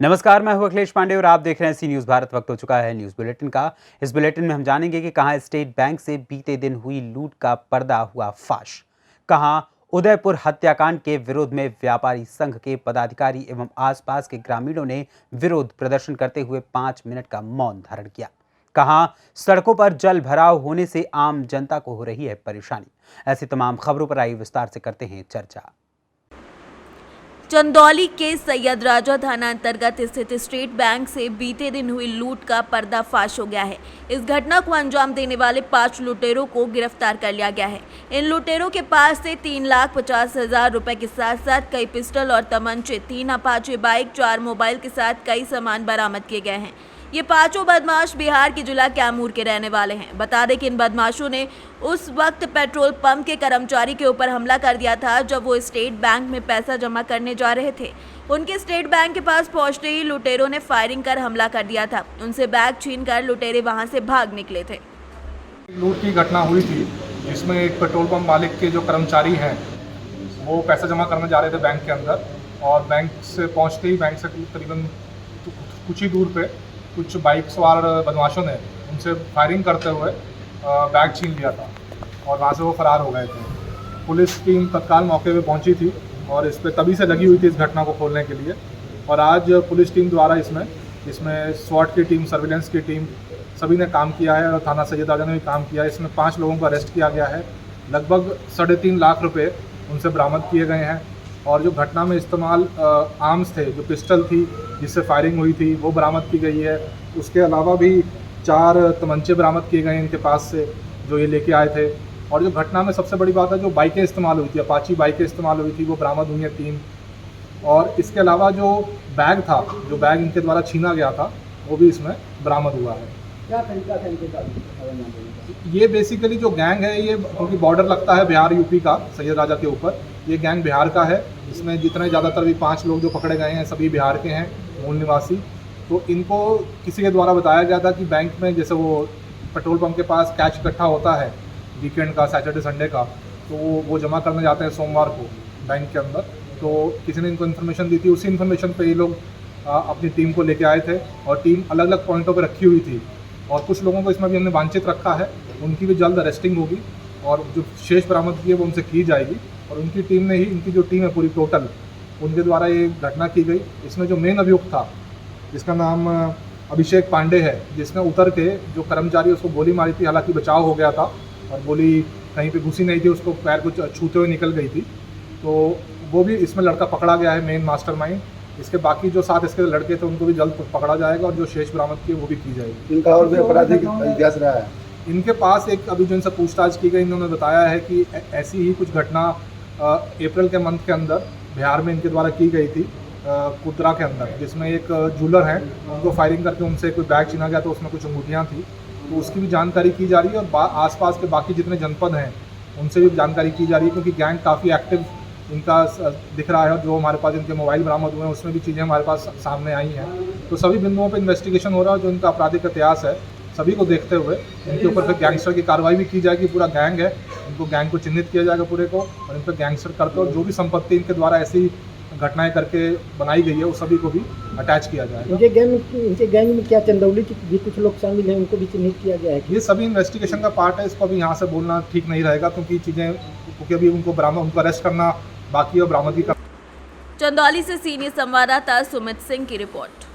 नमस्कार, मैं हूं अखिलेश पांडे और आप देख रहे हैं सी न्यूज़ भारत। वक्त हो चुका है न्यूज़ बुलेटिन का। इस बुलेटिन में हम जानेंगे कि कहां स्टेट बैंक से बीते दिन हुई लूट का पर्दा हुआ फाश, कहां उदयपुर हत्याकांड के विरोध में व्यापारी संघ के पदाधिकारी एवं आसपास के ग्रामीणों ने विरोध प्रदर्शन करते हुए 5 मिनट का मौन धारण किया, कहां सड़कों पर जल भराव होने से आम जनता को हो रही है परेशानी। ऐसी तमाम खबरों पर आइए विस्तार से करते हैं चर्चा। चंदौली के सैयद राजा थाना अंतर्गत स्थित स्टेट बैंक से बीते दिन हुई लूट का पर्दाफाश हो गया है। इस घटना को अंजाम देने वाले 5 लुटेरों को गिरफ्तार कर लिया गया है। इन लुटेरों के पास से 3,50,000 रुपए के साथ साथ कई पिस्टल और तमंचे, 3 अपाचे बाइक, 4 मोबाइल के साथ कई सामान बरामद किए गए हैं। ये पांचों बदमाश बिहार के जिला कैमूर के रहने वाले हैं। बता दें कि इन बदमाशों ने उस वक्त पेट्रोल पंप के कर्मचारी के ऊपर हमला कर दिया था जब वो स्टेट बैंक में पैसा जमा करने जा रहे थे। उनके स्टेट बैंक के पास पहुंचते ही लुटेरों ने फायरिंग कर हमला कर दिया था। उनसे बैग छीनकर लुटेरे वहां से भाग निकले थे। लूट की घटना हुई थी जिसमें एक पेट्रोल पंप मालिक के जो कर्मचारी हैं वो पैसा जमा करने जा रहे थे बैंक के अंदर, और बैंक से पहुंचते ही बैंक से करीबन कुछ ही दूर पे कुछ बाइक सवार बदमाशों ने उनसे फायरिंग करते हुए बैग छीन लिया था और वहाँ से वो फरार हो गए थे। पुलिस टीम तत्काल मौके पे पहुंची थी और इस पर तभी से लगी हुई थी इस घटना को खोलने के लिए। और आज पुलिस टीम द्वारा इसमें स्वॉट की टीम, सर्विलेंस की टीम, सभी ने काम किया है और थाना सैयद राजा ने भी काम किया है। इसमें 5 लोगों को अरेस्ट किया गया है। लगभग 3.5 लाख रुपए उनसे बरामद किए गए हैं। और जो घटना में इस्तेमाल आर्म्स थे, जो पिस्टल थी जिससे फायरिंग हुई थी, वो बरामद की गई है। उसके अलावा भी 4 तमंचे बरामद किए गए हैं इनके पास से, जो ये लेके आए थे। और जो घटना में सबसे बड़ी बात है, जो बाइकें इस्तेमाल हुई थी, अपाची बाइकें इस्तेमाल हुई थी, वो बरामद हुई हैं 3। और इसके अलावा जो बैग था, जो बैग इनके द्वारा छीना गया था, वो भी इसमें बरामद हुआ है। क्या तरीका था इनके साथ? ये बेसिकली जो गैंग है, ये क्योंकि बॉर्डर लगता है बिहार यूपी का सैयद राजा के ऊपर, ये गैंग बिहार का है। इसमें जितने ज़्यादातर भी 5 लोग जो पकड़े गए हैं सभी बिहार के हैं, मूल निवासी। तो इनको किसी के द्वारा बताया गया था कि बैंक में, जैसे वो पेट्रोल पंप के पास कैश इकट्ठा होता है वीकेंड का, सैटरडे संडे का, तो वो जमा करने जाते हैं सोमवार को बैंक के अंदर। तो किसी ने इनको इन्फॉर्मेशन दी थी, उसी इन्फॉर्मेशन पे ये लोग अपनी टीम को लेके आए थे और टीम अलग अलग पॉइंटों पे रखी हुई थी। और कुछ लोगों को इसमें भी हमने वांछित रखा है, उनकी भी जल्द अरेस्टिंग होगी और जो शेष बरामद की है वो उनसे की जाएगी। और उनकी टीम ने ही, इनकी जो टीम है पूरी टोटल, उनके द्वारा ये घटना की गई। इसमें जो मेन अभियुक्त था, जिसका नाम अभिषेक पांडे है, जिसने उतर के जो कर्मचारी उसको गोली मारी थी, हालांकि बचाव हो गया था और गोली कहीं पे घुसी नहीं थी, उसको पैर को छूते हुए निकल गई थी। तो वो भी इसमें लड़का पकड़ा गया है, मेन मास्टरमाइंड। इसके बाकी जो 7 इसके लड़के थे उनको भी जल्द पकड़ा जाएगा और जो शेष बरामद किए वो भी की जाएगी। इनका और भी आपराधिक इतिहास रहा है? इनके पास एक, अभी जो इनसे पूछताछ की गई, इन्होंने बताया है कि ऐसी ही कुछ घटना अप्रैल के मंथ के अंदर बिहार में इनके द्वारा की गई थी, कुदरा के अंदर, जिसमें एक जूलर है, उनको फायरिंग करके उनसे कोई बैग छीना गया, तो उसमें कुछ अंगूठियाँ थी। तो उसकी भी जानकारी की जा रही है और आसपास के बाकी जितने जनपद हैं उनसे भी जानकारी की जा रही है, क्योंकि गैंग काफ़ी एक्टिव इनका दिख रहा है। और जो हमारे पास इनके मोबाइल बरामद हुए हैं उसमें भी चीज़ें हमारे पास सामने आई हैं। तो सभी बिंदुओं पर इन्वेस्टिगेशन हो रहा है। जो इनका आपराधिक इतिहास है, सभी को देखते हुए इनके ऊपर फिर गैंगस्टर की कार्रवाई भी की जाएगी। पूरा गैंग है, इनको गैंग को चिन्हित किया जाएगा पूरे को, और इन पर गैंगस्टर करके, और जो भी संपत्ति इनके द्वारा ऐसी घटनाएं करके बनाई गई है वो सभी को भी अटैच किया जाएगा। इनके गैंग में क्या चंदौली के भी कुछ लोग शामिल हैं, उनको भी चिन्हित किया गया है? ये सभी इन्वेस्टिगेशन का पार्ट है। इसको अभी यहाँ से बोलना ठीक नहीं रहेगा, क्योंकि चीज़ें, क्योंकि अभी उनको अरेस्ट करना बाकी है और बरामदगी का। चंदौली से सीनियर संवाददाता सुमित सिंह की report.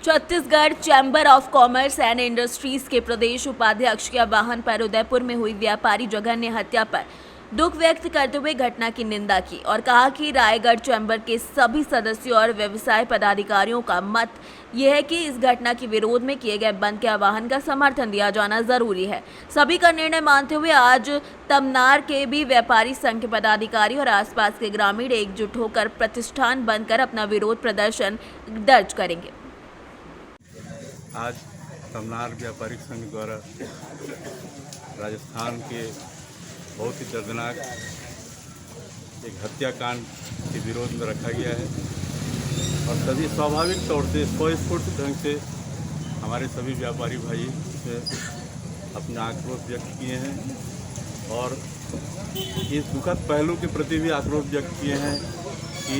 Chhattisgarh chamber of commerce and industries के प्रदेश उपाध्यक्ष के वाहन पर उदयपुर में हुई व्यापारी जघन्य हत्या पर दुख व्यक्त करते हुए घटना की निंदा की और कहा कि रायगढ़ चैम्बर के सभी सदस्यों और व्यवसाय पदाधिकारियों का मत यह है कि इस घटना के विरोध में किए गए बंद के आह्वान का समर्थन दिया जाना जरूरी है। सभी का निर्णय मानते हुए आज तमनार के भी व्यापारी संघ के पदाधिकारी और आसपास के ग्रामीण एकजुट होकर प्रतिष्ठान बंद कर अपना विरोध प्रदर्शन दर्ज करेंगे। आज तमनार व्यापारिक संघ द्वारा राजस्थान के बहुत ही दर्दनाक एक हत्याकांड के विरोध में रखा गया है और सभी स्वाभाविक तौर से स्वस्फूर्त ढंग से हमारे सभी व्यापारी भाई इसमें अपना आक्रोश व्यक्त किए हैं और इस दुखद पहलू के प्रति भी आक्रोश व्यक्त किए हैं कि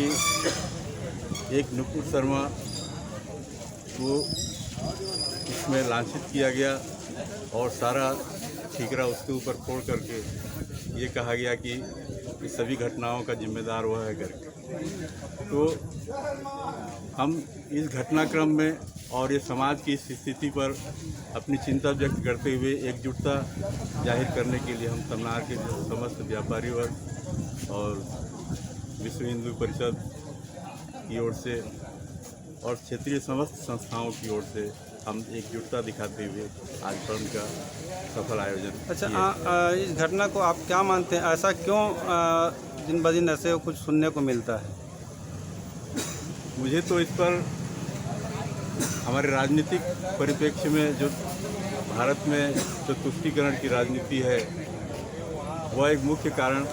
एक नुपुर शर्मा को इसमें लांछित किया गया और सारा ठीकरा उसके ऊपर फोड़ करके ये कहा गया कि इस सभी घटनाओं का जिम्मेदार वह है करके। तो हम इस घटनाक्रम में और ये समाज की इस स्थिति पर अपनी चिंता व्यक्त करते हुए एकजुटता जाहिर करने के लिए हम तमनार के समस्त व्यापारी वर्ग और विश्व हिंदू परिषद की ओर से और क्षेत्रीय समस्त संस्थाओं की ओर से हम एकजुटता दिखाते हुए आज पर्व का सफल आयोजन अच्छा, इस घटना को आप क्या मानते हैं, ऐसा क्यों दिन ब दिन ऐसे कुछ सुनने को मिलता है? मुझे तो इस पर हमारे राजनीतिक परिप्रेक्ष्य में जो भारत में जो तुष्टीकरण की राजनीति है वह एक मुख्य कारण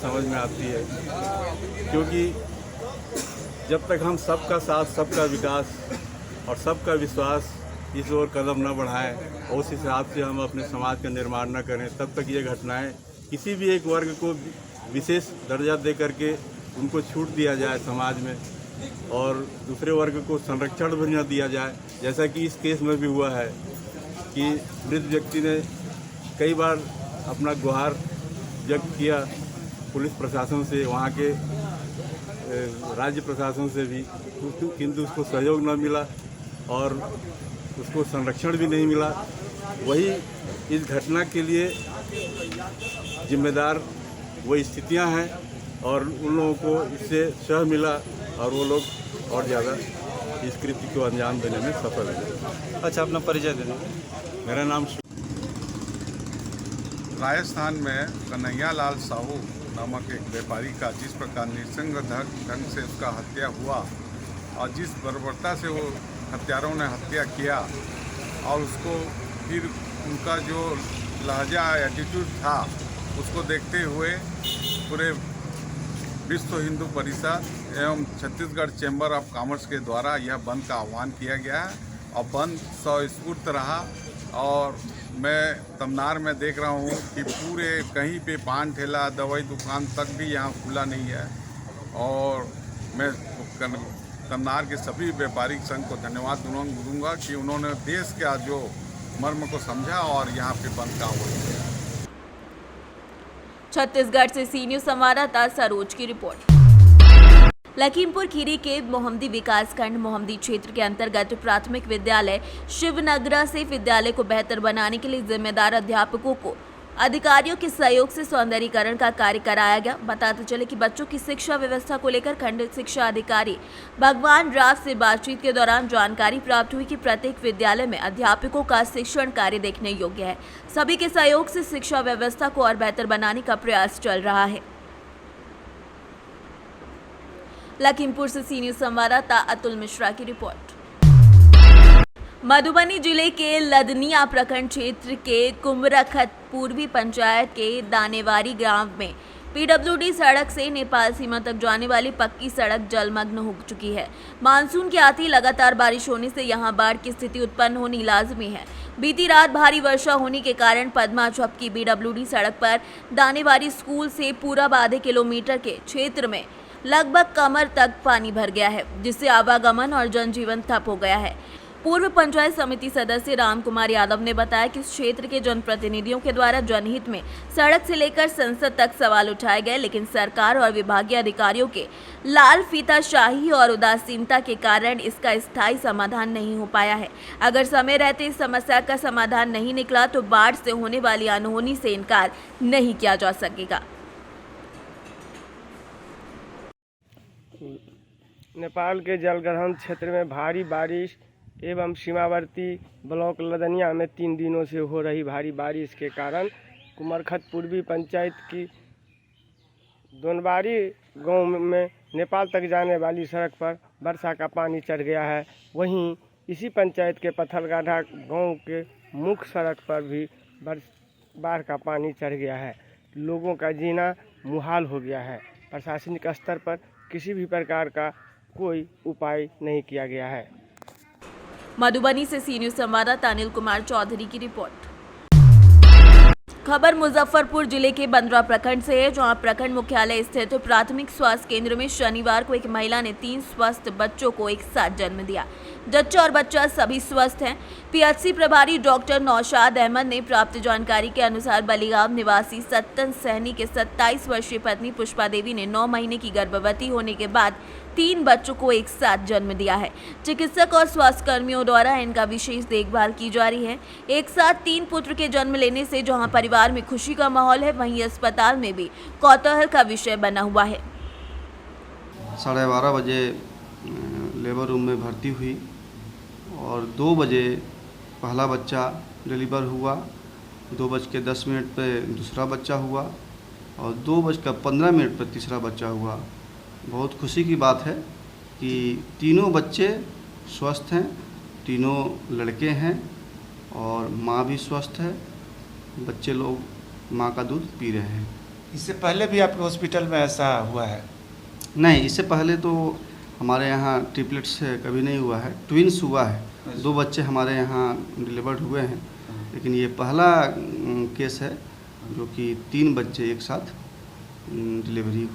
समझ में आती है, क्योंकि जब तक हम सबका साथ, सबका विकास और सबका विश्वास इस ओर कदम न बढ़ाएं और उस हिसाब से हम अपने समाज का निर्माण न करें, तब तक ये घटनाएं किसी भी एक वर्ग को विशेष दर्जा दे करके उनको छूट दिया जाए समाज में और दूसरे वर्ग को संरक्षण भी न दिया जाए, जैसा कि इस केस में भी हुआ है कि मृत व्यक्ति ने कई बार अपना गुहार व्यक्त किया पुलिस प्रशासन से, वहाँ के राज्य प्रशासन से भी, किंतु उसको सहयोग न मिला और उसको संरक्षण भी नहीं मिला। वही इस घटना के लिए जिम्मेदार वो स्थितियां हैं और उन लोगों को इससे शह मिला और वो लोग और ज़्यादा इस कृत्य को अंजाम देने में सफल है। अच्छा, अपना परिचय देना। मेरा नाम राजस्थान में कन्हैया लाल साहू नामक एक व्यापारी का जिस प्रकार निसंग ढंग से उसका हत्या हुआ और जिस बर्बरता से वो हत्यारों ने हत्या किया और उसको फिर उनका जो लहजा एटीट्यूड था उसको देखते हुए पूरे विश्व हिंदू परिषद एवं छत्तीसगढ़ चैम्बर ऑफ कॉमर्स के द्वारा यह बंद का आह्वान किया गया है और बंद स्वस्फूर्त रहा। और मैं तमनार में देख रहा हूँ कि पूरे कहीं पे पान ठेला, दवाई दुकान तक भी यहाँ खुला नहीं है और मैं तमनार के सभी व्यापारिक संघ को धन्यवाद दूंगा कि उन्होंने देश का जो मर्म को समझा और यहाँ पे बंद का आह्वान किया। छत्तीसगढ़ से सी न्यूज संवाददाता सरोज की रिपोर्ट। लखीमपुर खीरी के मोहम्मदी विकासखंड मोहम्मदी क्षेत्र के अंतर्गत प्राथमिक विद्यालय शिवनगरा से विद्यालय को बेहतर बनाने के लिए जिम्मेदार अध्यापकों को अधिकारियों के सहयोग से सौंदर्यीकरण का कार्य कराया गया। बताते चले कि बच्चों की शिक्षा व्यवस्था को लेकर खंड शिक्षा अधिकारी भगवान राव से बातचीत के दौरान जानकारी प्राप्त हुई कि प्रत्येक विद्यालय में अध्यापकों का शिक्षण कार्य देखने योग्य है। सभी के सहयोग से शिक्षा व्यवस्था को और बेहतर बनाने का प्रयास चल रहा है। लखीमपुर से सी न्यूज संवाददाता अतुल मिश्रा की रिपोर्ट। मधुबनी जिले के लदनिया प्रखंड क्षेत्र के कुमरखत पूर्वी पंचायत के दानेवारी गांव में पीडब्ल्यूडी सड़क से नेपाल सीमा तक जाने वाली पक्की सड़क जलमग्न हो चुकी है। मानसून के आते ही लगातार बारिश होने से यहां बाढ़ की स्थिति उत्पन्न होनी लाजमी है। बीती रात भारी वर्षा होने के कारण पद्मा चौक की पीडब्ल्यूडी सड़क पर दानेवारी स्कूल से पूरब आधे किलोमीटर के क्षेत्र में लगभग कमर तक पानी भर गया है, जिससे आवागमन और जनजीवन ठप हो गया है। पूर्व पंचायत समिति सदस्य राम कुमार यादव ने बताया कि इस क्षेत्र के जनप्रतिनिधियों के द्वारा जनहित में सड़क से लेकर संसद तक सवाल उठाए गए, लेकिन सरकार और विभागीय अधिकारियों के लाल फीताशाही और उदासीनता के कारण इसका स्थायी समाधान नहीं हो पाया है। अगर समय रहते इस समस्या का समाधान नहीं निकला तो बाढ़ से होने वाली अनहोनी से इनकार नहीं किया जा सकेगा। नेपाल के जलग्रहण क्षेत्र में भारी बारिश एवं सीमावर्ती ब्लॉक लदनिया में 3 दिनों से हो रही भारी बारिश के कारण कुमरखत पूर्वी पंचायत की दोनबारी गांव में नेपाल तक जाने वाली सड़क पर वर्षा का पानी चढ़ गया है। वहीं इसी पंचायत के पथलगाढ़ा गांव के मुख्य सड़क पर भी बाढ़ का पानी चढ़ गया है। लोगों का जीना मुहाल हो गया है। प्रशासनिक स्तर पर किसी भी प्रकार का कोई उपाय नहीं किया गया है। मधुबनी से सी न्यूज संवाददाता अनिल कुमार चौधरी की रिपोर्ट। खबर मुजफ्फरपुर जिले के बंदरा प्रखंड से है, जहां प्रखंड मुख्यालय स्थित प्राथमिक स्वास्थ्य केंद्र में शनिवार को एक महिला ने 3 स्वस्थ बच्चों को एक साथ जन्म दिया। जच्चा और बच्चा सभी स्वस्थ हैं। पीएचसी प्रभारी डॉक्टर नौशाद अहमद ने प्राप्त जानकारी के अनुसार बलीगांव निवासी सत्तन सहनी के 27 वर्षीय पत्नी पुष्पा देवी ने 9 महीने की गर्भवती होने के बाद 3 बच्चों को एक साथ जन्म दिया है। चिकित्सक और स्वास्थ्य कर्मियों द्वारा इनका विशेष देखभाल की जा रही है। एक साथ 3 पुत्र के जन्म लेने से जहां परिवार में खुशी का माहौल है, वहीं अस्पताल में भी कौतूहल का विषय बना हुआ है। 12:30 बजे लेबर रूम में भर्ती हुई और 2 बजे पहला बच्चा डिलीवर हुआ, 2:10 पे दूसरा बच्चा हुआ और 2:15 पे तीसरा बच्चा हुआ। बहुत खुशी की बात है कि तीनों बच्चे स्वस्थ हैं, तीनों लड़के हैं और माँ भी स्वस्थ है। बच्चे लोग माँ का दूध पी रहे हैं। इससे पहले भी आपके हॉस्पिटल में ऐसा हुआ है? नहीं, इससे पहले तो हमारे यहाँ ट्रिपलेट्स कभी नहीं हुआ है। ट्विंस हुआ है, 2 बच्चे हमारे यहाँ डिलीवर्ड हुए हैं, लेकिन ये पहला केस है जो कि 3 बच्चे एक साथ डिलीवरी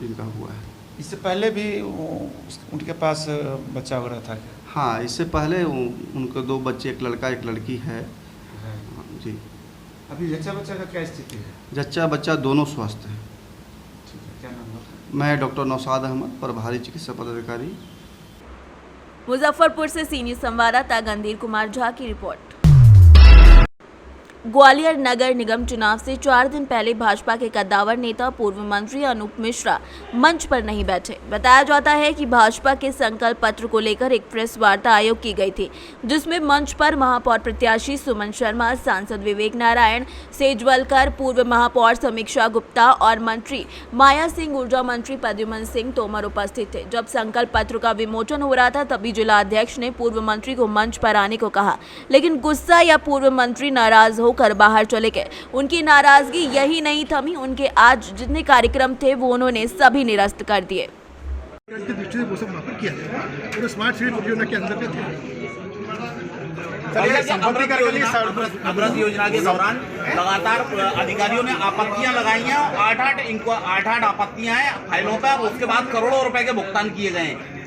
इनका हुआ है। इससे पहले भी उनके पास बच्चा वगैरह था क्या? हाँ, इससे पहले उनके 2 बच्चे, एक लड़का एक लड़की है जी। अभी जच्चा बच्चा का क्या स्थिति है? जच्चा बच्चा दोनों स्वस्थ हैं। ठीक है, क्या नाम है? मैं डॉक्टर नौशाद अहमद, प्रभारी चिकित्सा पदाधिकारी। मुजफ्फरपुर से सीनियर संवाददाता गंधीर कुमार झा की रिपोर्ट। ग्वालियर नगर निगम चुनाव से 4 दिन पहले भाजपा के कद्दावर नेता पूर्व मंत्री अनूप मिश्रा मंच पर नहीं बैठे। बताया जाता है कि भाजपा के संकल्प पत्र को लेकर एक प्रेस वार्ता आयोजित की गई थी, जिसमें मंच पर महापौर प्रत्याशी सुमन शर्मा, सांसद विवेक नारायण सेजवलकर, पूर्व महापौर समीक्षा गुप्ता और मंत्री माया सिंह, ऊर्जा मंत्री प्रद्युम्न सिंह तोमर उपस्थित थे। जब संकल्प पत्र का विमोचन हो रहा था, तभी जिला अध्यक्ष ने पूर्व मंत्री को मंच पर आने को कहा, लेकिन गुस्सा या पूर्व मंत्री नाराज कर बाहर चले गए। उनकी नाराजगी यही नहीं थमी, उनके आज जितने कार्यक्रम थे वो उन्होंने सभी निरस्त कर दिए। स्मार्ट सिटी परियोजना के अंदर अमृत योजना के दौरान लगातार अधिकारियों ने आपत्तियां लगाई हैं। 8 आपत्तियां हैं फाइलों पर। उसके बाद करोड़ों रुपए के भुगतान किए गए हैं,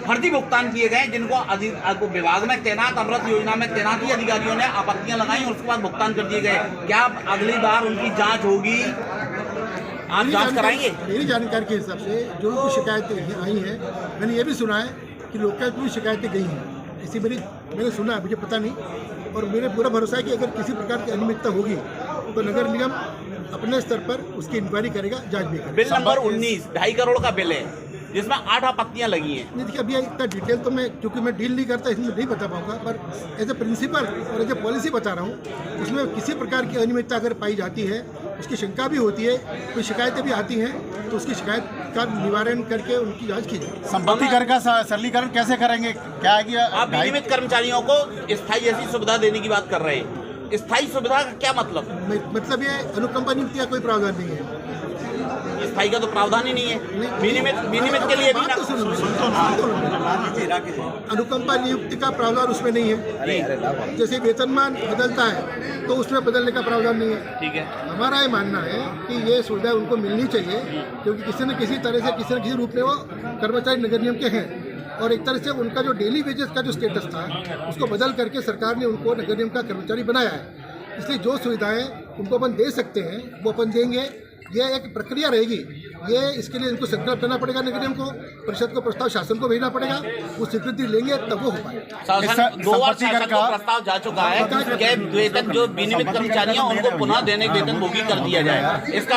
फर्जी भुगतान किए गए, जिनको विभाग में तैनात अमृत योजना में तैनाती अधिकारियों ने आपत्तियां लगाई और उसके बाद भुगतान कर दिए गए। क्या अगली बार उनकी जांच होगी? आप जांच कराएंगे? मेरी जानकारी के हिसाब से जो भी शिकायतें आई हैं, मैंने ये भी सुना है कि लोकायुक्त में शिकायतें गई हैं। इसी मैंने सुना है, मुझे पता नहीं, और मेरे पूरा भरोसा है कि अगर किसी प्रकार की अनियमितता होगी तो नगर निगम अपने स्तर पर उसकी इंक्वायरी करेगा, जांच भी करेगा। बिल नंबर 19 2.5 करोड़ का बिल है, जिसमें 8 आपत्तियां लगी हैं। नहीं, देखिए अभी इतना डिटेल तो क्योंकि मैं डील नहीं करता इसलिए नहीं बता पाऊंगा, पर एज ए प्रिंसिपल और एज ए पॉलिसी बता रहा हूँ। उसमें किसी प्रकार की अनियमितता अगर पाई जाती है, उसकी शंका भी होती है, कोई शिकायतें भी आती हैं, तो उसकी शिकायत का निवारण करके उनकी जांच की जाए। संपत्ति कर का सरलीकरण कैसे करेंगे? क्या है आप नियमित कर्मचारियों को स्थायी ऐसी सुविधा देने की बात कर रहे हैं। स्थायी सुविधा का क्या मतलब? मतलब ये अनुकंपा नियुक्ति का कोई प्रावधान नहीं है। स्थायी का तो प्रावधान ही नहीं है। विनियमित के लिए भी अनुकंपा नियुक्ति का प्रावधान उसमें नहीं है। जैसे वेतनमान बदलता है तो उसमें बदलने का प्रावधान नहीं है। ठीक है, हमारा ये मानना है कि ये सुविधा उनको मिलनी चाहिए, क्योंकि किसी न किसी तरह से किसी न किसी रूप में वो कर्मचारी नगर निगम के हैं, और एक तरह से उनका जो डेली वेजेस का जो स्टेटस था उसको बदल करके सरकार ने उनको नगर निगम का कर्मचारी बनाया है। इसलिए जो सुविधाएं उनको अपन दे सकते हैं वो अपन देंगे। ये एक प्रक्रिया रहेगी। ये इसके लिए इनको संकल्प करना पड़ेगा, नगर निगम को, परिषद को प्रस्ताव शासन को भेजना पड़ेगा, वो स्वीकृति लेंगे तब वो हो पाएगा। 2 बार शासन को प्रस्ताव जा चुका है कि वेतन जो विनियमित कर्मचारी हैं उनको पुनः दैनिक वेतन भोगी कर दिया जाए। इसका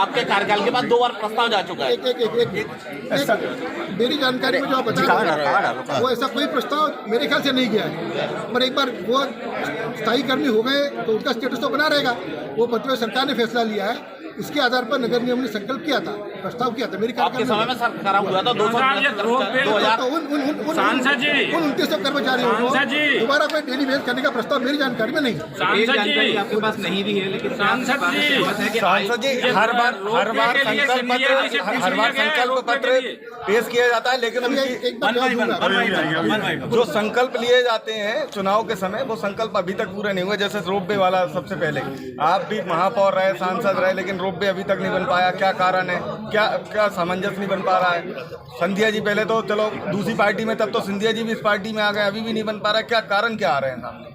आपके कार्यकाल के बाद 2 बार प्रस्ताव जा चुका है। मेरी जानकारी में जो आप बता रहे हैं वो ऐसा कोई प्रस्ताव मेरे ख्याल से नहीं गया है, पर एक बार वो स्थायी कर्मी हो गए तो उनका स्टेटस तो बना रहेगा। वो पत्र सरकार ने फैसला लिया है इसके आधार पर नगर निगम ने संकल्प किया था, प्रस्ताव किया था। मेरी आपके समय में सर खराब हुआ था 2000 उन 2900 कर्मचारियों को दोबारा कोई डेली वेज करने का प्रस्ताव मेरी जानकारी में नहीं। जानकारी आपके पास नहीं भी है, लेकिन सांसद जी हर बार संकल्प पत्र पेश किया जाता है, लेकिन जो संकल्प लिए जाते हैं चुनाव के समय वो संकल्प अभी तक पूरे नहीं हुए। जैसे रोपवे वाला सबसे पहले आप भी महापौर रहे, सांसद रहे, लेकिन रोपवे अभी तक नहीं बन पाया। क्या कारण है? क्या सामंजस्य नहीं बन पा रहा है? सिंधिया जी पहले तो चलो दूसरी पार्टी में, तब तो सिंधिया जी भी इस पार्टी में आ गए, अभी भी नहीं बन पा रहा है। क्या कारण क्या आ रहे हैं सामने?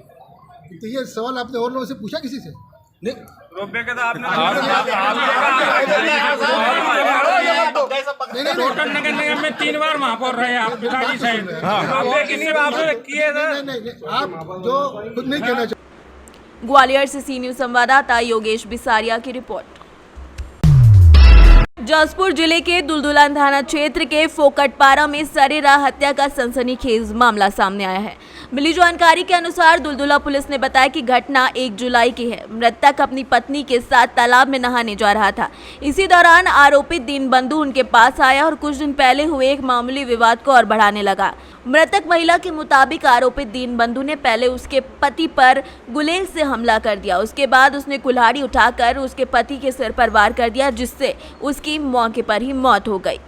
तो ये सवाल आपने और लोगों से पूछा किसी से? रोपवे का तो आपने टोटल नगर निगम में 3 बार महापौर रहे आप, पिताजी साहब। आप जो खुद नहीं कहना चाहते। ग्वालियर से सी न्यूज संवाददाता योगेश बिसारिया की रिपोर्ट। जसपुर जिले के दुलदुला थाना क्षेत्र के फोकटपारा में सरेराह हत्या का सनसनीखेज मामला सामने आया है। मिली जानकारी के अनुसार दुलदुला पुलिस ने बताया कि घटना 1 जुलाई की है। मृतक अपनी पत्नी के साथ तालाब में नहाने जा रहा था। इसी दौरान आरोपित दीनबंधु उनके पास आया और कुछ दिन पहले हुए एक मामूली विवाद को और बढ़ाने लगा। मृतक महिला के मुताबिक आरोपित दीनबंधु ने पहले उसके पति पर गुलेल से हमला कर दिया। उसके बाद उसने कुल्हाड़ी उठाकर उसके पति के सिर पर वार कर दिया, जिससे उसकी मौके पर ही मौत हो गई।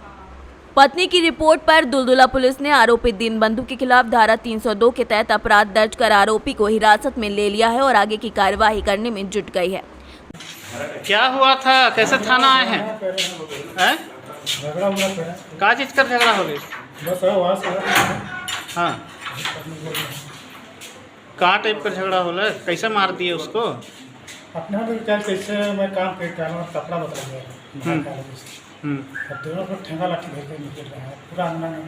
पत्नी की रिपोर्ट पर दुलदुला पुलिस ने आरोपित दीनबंधु के खिलाफ धारा 302 के तहत अपराध दर्ज कर आरोपी को हिरासत में ले लिया है और आगे की कार्यवाही करने में जुट गई है। क्या हुआ था? कैसे थाना आए हैं? क्या चीज का झगड़ा हो गई? हाँ, कहाँ टाइप का झगड़ा हो रहा? कैसे मार दिए उसको? अपना विचार कैसे मैं काम करता हूँ, कपड़ा बता गया दोनों को ठेंगा लाठी भेज के निकल रहा है, पूरा अंगना में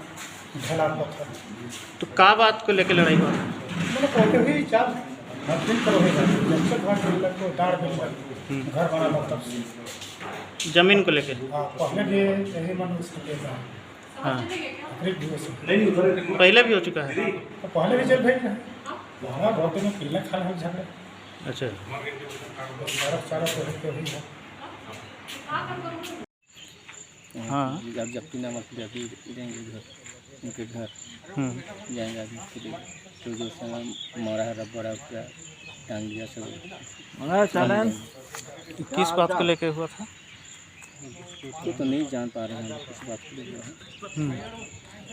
ढला पत्थर। तो क्या बात को लेके लड़ाई हुआ? मैंने कहते हुए चार दिन पर जब से घर को दाड़ मिल घर बना लगता जमीन को लेके। हाँ, पहले भी यही मन उसको देता है। हाँ, पहले भी हो चुका है। तो पहले भी जेल भेज रहे हैं, हमारा बहुत दिनों किलने खाना है झगड़ा। अच्छा, हाँ, जब नाम अभी जाएंगे उनके घर जाएंगे अभी, तो जो समय मारा है रबड़ा पूरा टांग दिया सब। किस बात को लेके हुआ था? उसको तो नहीं जान पा रहे हैं किस बात को लेकर।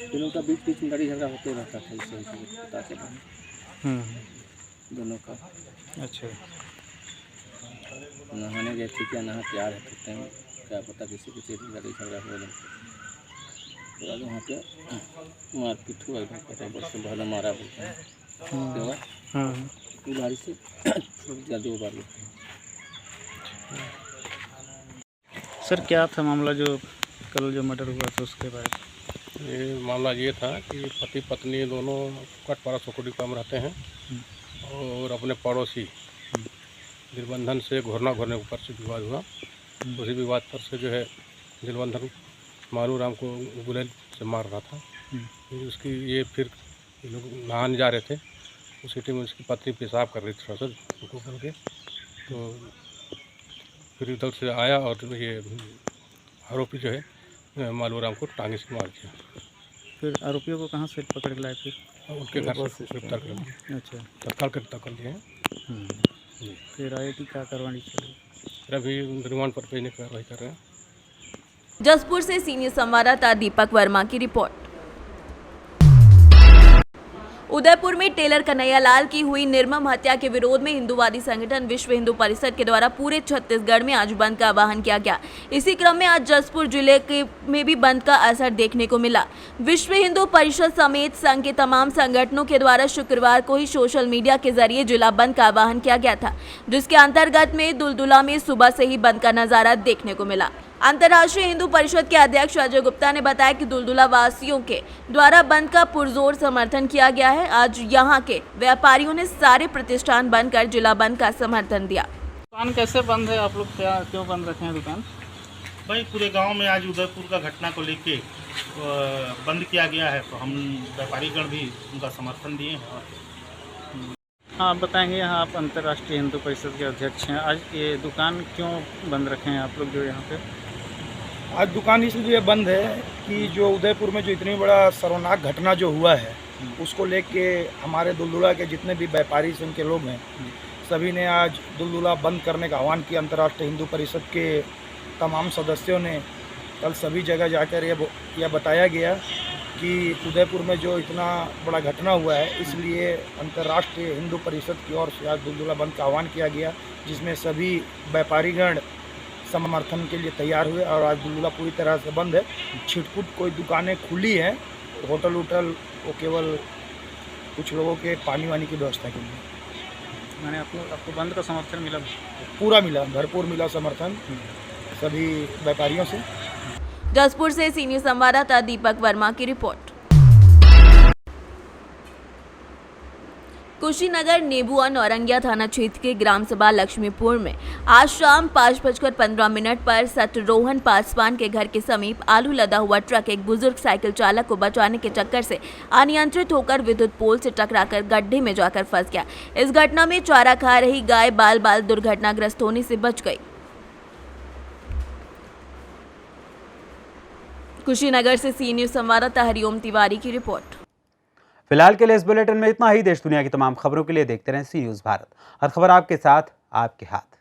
दोनों का बीच में लड़ी झगड़ा होते रहता था, इससे पता चला दोनों का। अच्छा, नहाने गए थे, क्या नहा के आ रहे थे टाइम, क्या पता किसी चीज़ लड़ी झगड़ा हो गया। तो आज वहाँ पे मारपीट हुआ, एकदम भले मारा बोलते हैं, गाड़ी से छोड़ दिया 2 बार। सर क्या था मामला जो कल जो मर्डर हुआ था उसके बाद? ये मामला ये था कि पति पत्नी दोनों फोकटपारा सोकोडी काम रहते हैं और अपने पड़ोसी दिलबंधन से घोरने के ऊपर से विवाद हुआ। उसी विवाद पर से जो है दिलबंधन मालू राम को गुलेल से मार रहा था। उसकी ये फिर लोग नहाने जा रहे थे, उसी टाइम उसकी पत्नी पेशाब कर रही थी थोड़ा सा उनको करके, तो फिर उधर से आया और ये आरोपी जो है मालू राम को टांगे से मार दिया। फिर आरोपियों को कहाँ से पकड़ के लाए? फिर उनके घर से गिरफ्तार कर लिया। अच्छा, तत्काल गिरफ्तार कर लिए हैं। फिर आईटी क्या करवानी चाहिए? फिर अभी रिमांड पर भेजने की कार्रवाई कर रहे हैं। जसपुर से सीनियर संवाददाता दीपक वर्मा की रिपोर्ट। उदयपुर में टेलर कन्हैयालाल की हुई निर्मम हत्या के विरोध में हिंदूवादी संगठन विश्व हिंदू परिषद के द्वारा पूरे छत्तीसगढ़ में आज बंद का आह्वान किया गया। इसी क्रम में आज जसपुर जिले में भी बंद का असर देखने को मिला। विश्व हिंदू परिषद समेत संघ के तमाम संगठनों के द्वारा शुक्रवार को ही सोशल मीडिया के जरिए जिला बंद का आह्वान किया गया था, जिसके अंतर्गत में दुलदुला में सुबह से ही बंद का नजारा देखने को मिला। अंतर्राष्ट्रीय हिंदू परिषद के अध्यक्ष अजय गुप्ता ने बताया कि दुलदुला वासियों के द्वारा बंद का पुरजोर समर्थन किया गया है। आज यहां के व्यापारियों ने सारे प्रतिष्ठान बंद कर जिला बंद का समर्थन दिया। दुकान कैसे बंद है? आप लोग क्यों बंद रखे हैं दुकान? भाई पूरे गांव में आज उदयपुर का घटना को लेके बंद किया गया है, तो हम व्यापारीगण भी उनका समर्थन दिए हैं। हाँ, आप बताएंगे यहाँ आप अंतर्राष्ट्रीय हिंदू परिषद के अध्यक्ष हैं। आज ये दुकान क्यों बंद रखे हैं आप लोग जो यहाँ पे? आज दुकान इसलिए बंद है कि जो उदयपुर में जो इतनी बड़ा शर्मनाक घटना जो हुआ है उसको लेके हमारे दुलदुला के जितने भी व्यापारी संघ के लोग हैं सभी ने आज दुलदुला बंद करने का आह्वान किया। अंतर्राष्ट्रीय हिंदू परिषद के तमाम सदस्यों ने कल सभी जगह जाकर यह बताया गया कि उदयपुर में जो इतना बड़ा घटना हुआ है इसलिए अंतर्राष्ट्रीय हिंदू परिषद की ओर से आज दुलदुला बंद का आह्वान किया गया, जिसमें सभी व्यापारीगण समर्थन के लिए तैयार हुए और आज दुलदुला पूरी तरह से बंद है। छिटपुट कोई दुकानें खुली हैं, होटल वो केवल कुछ लोगों के पानी वानी की व्यवस्था के लिए। मैंने आपको बंद का समर्थन मिला? पूरा मिला, भरपूर मिला समर्थन सभी व्यापारियों से। जसपुर से सीनियर संवाददाता दीपक वर्मा की रिपोर्ट। कुशीनगर नेबुआ नौरंगिया थाना क्षेत्र के ग्राम सभा लक्ष्मीपुर में आज शाम 5:15 पर सतरोहन पासवान के घर के समीप आलू लदा हुआ ट्रक एक बुजुर्ग साइकिल चालक को बचाने के चक्कर से अनियंत्रित होकर विद्युत पोल से टकराकर गड्ढे में जाकर फंस गया। इस घटना में चारा खा रही गाय बाल दुर्घटनाग्रस्त होने से बच गई। कुशीनगर से सीनियर संवाददाता हरिओम तिवारी की रिपोर्ट। फिलहाल के लिए इस बुलेटिन में इतना ही। देश दुनिया की तमाम खबरों के लिए देखते रहें सी न्यूज़ भारत। हर खबर आपके साथ, आपके हाथ।